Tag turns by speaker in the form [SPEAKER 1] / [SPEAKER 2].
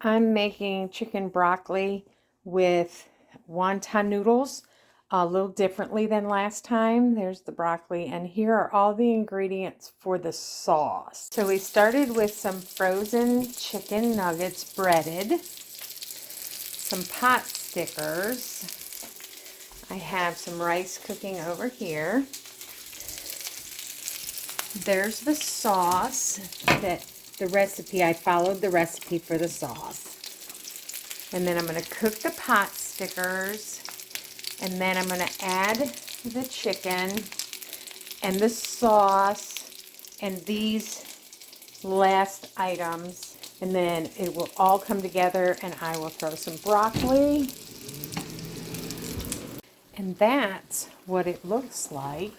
[SPEAKER 1] I'm making chicken broccoli with wonton noodles a little differently than last time. There's the broccoli, and here are all the ingredients for the sauce. So we started with some frozen chicken nuggets breaded, some pot stickers. I have some rice cooking over here. There's the sauce, that the recipe, I followed the recipe for the sauce. And then I'm going to cook the pot stickers, and then I'm going to add the chicken and the sauce and these last items, and then it will all come together, and I will throw some broccoli. And that's what it looks like.